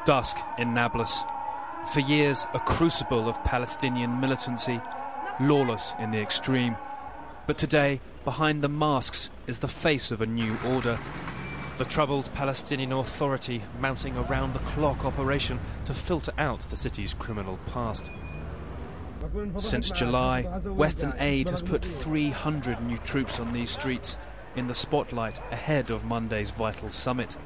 Dusk in Nablus. For years, a crucible of Palestinian militancy, lawless in the extreme. But today, behind the masks, is the face of a new order. The troubled Palestinian Authority mounting a round-the-clock operation to filter out the city's criminal past. Since July, Western aid has put 300 new troops on these streets, in the spotlight ahead of Monday's vital summit.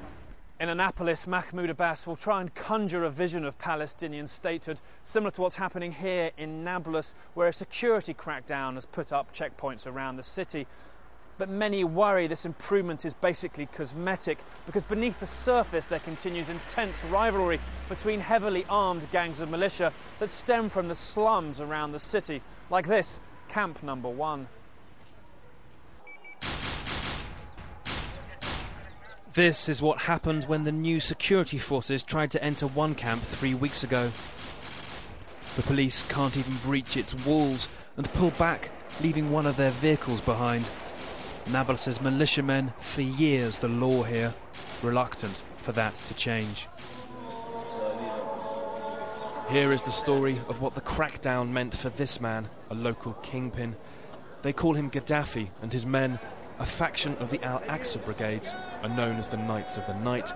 In Annapolis, Mahmoud Abbas will try and conjure a vision of Palestinian statehood, similar to what's happening here in Nablus, where a security crackdown has put up checkpoints around the city. But many worry this improvement is basically cosmetic, because beneath the surface there continues intense rivalry between heavily armed gangs of militia that stem from the slums around the city, like this, Camp Number 1. This is what happened when the new security forces tried to enter one camp 3 weeks ago. The police can't even breach its walls and pull back, leaving one of their vehicles behind. Nablus's militiamen, for years the law here, reluctant for that to change. Here is the story of what the crackdown meant for this man, a local kingpin. They call him Gaddafi, and his men, a faction of the Al-Aqsa brigades, are known as the Knights of the Night.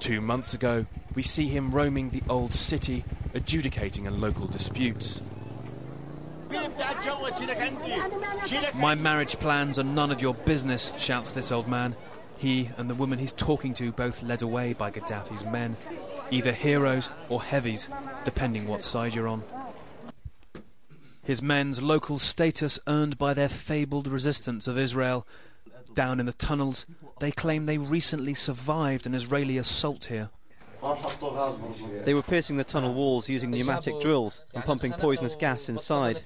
2 months ago, we see him roaming the old city, adjudicating local disputes. My marriage plans are none of your business, shouts this old man. He and the woman he's talking to both led away by Gaddafi's men, either heroes or heavies, depending what side you're on. His men's local status earned by their fabled resistance of Israel. Down in the tunnels, they claim they recently survived an Israeli assault here. They were piercing the tunnel walls using pneumatic drills and pumping poisonous gas inside.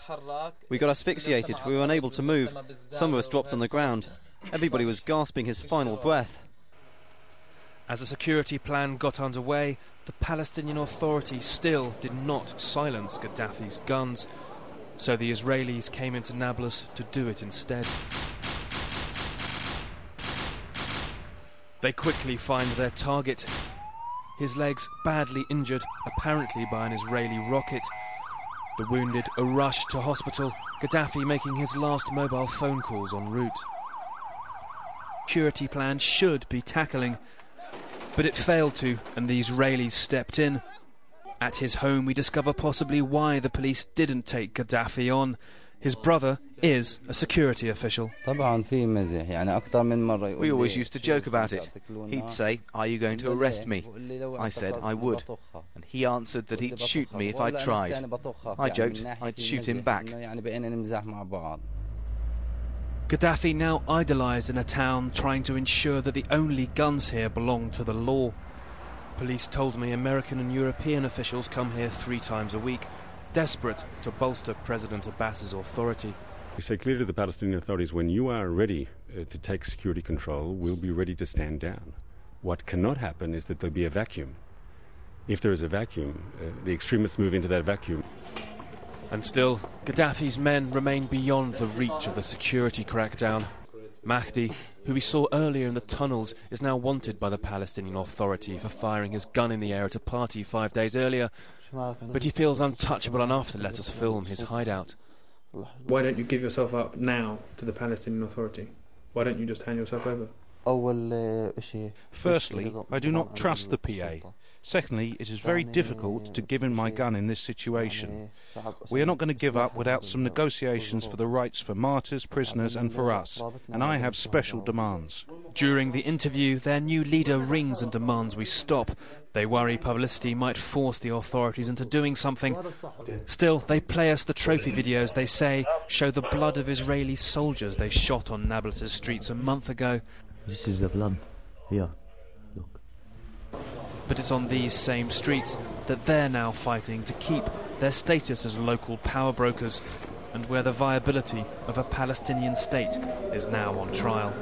We got asphyxiated, we were unable to move. Some of us dropped on the ground. Everybody was gasping his final breath. As the security plan got underway, the Palestinian Authority still did not silence Gaddafi's guns. So the Israelis came into Nablus to do it instead. They quickly find their target. His legs badly injured, apparently by an Israeli rocket. The wounded are rushed to hospital, Gaddafi making his last mobile phone calls en route. Security plan should be tackling, but it failed to, and the Israelis stepped in. At his home we discover possibly why the police didn't take Gaddafi on. His brother is a security official. We always used to joke about it. He'd say, "Are you going to arrest me?" I said I would. And he answered that he'd shoot me if I tried. I joked I'd shoot him back. Gaddafi now idolised in a town trying to ensure that the only guns here belong to the law. Police told me American and European officials come here 3 times a week, desperate to bolster President Abbas's authority. We say clearly to the Palestinian authorities, when you are ready to take security control, we'll be ready to stand down. What cannot happen is that there'll be a vacuum. If there is a vacuum, the extremists move into that vacuum. And still, Gaddafi's men remain beyond the reach of the security crackdown. Mahdi, who we saw earlier in the tunnels, is now wanted by the Palestinian Authority for firing his gun in the air at a party 5 days earlier. But he feels untouchable enough to let us film his hideout. Why don't you give yourself up now to the Palestinian Authority? Why don't you just hand yourself over? Firstly, I do not trust the PA. Secondly, it is very difficult to give in my gun in this situation. We are not going to give up without some negotiations for the rights for martyrs, prisoners and for us. And I have special demands. During the interview, their new leader rings and demands we stop. They worry publicity might force the authorities into doing something. Still, they play us the trophy videos they say show the blood of Israeli soldiers they shot on Nablus's streets a month ago. This is the blood. Here. But it's on these same streets that they're now fighting to keep their status as local power brokers, and where the viability of a Palestinian state is now on trial.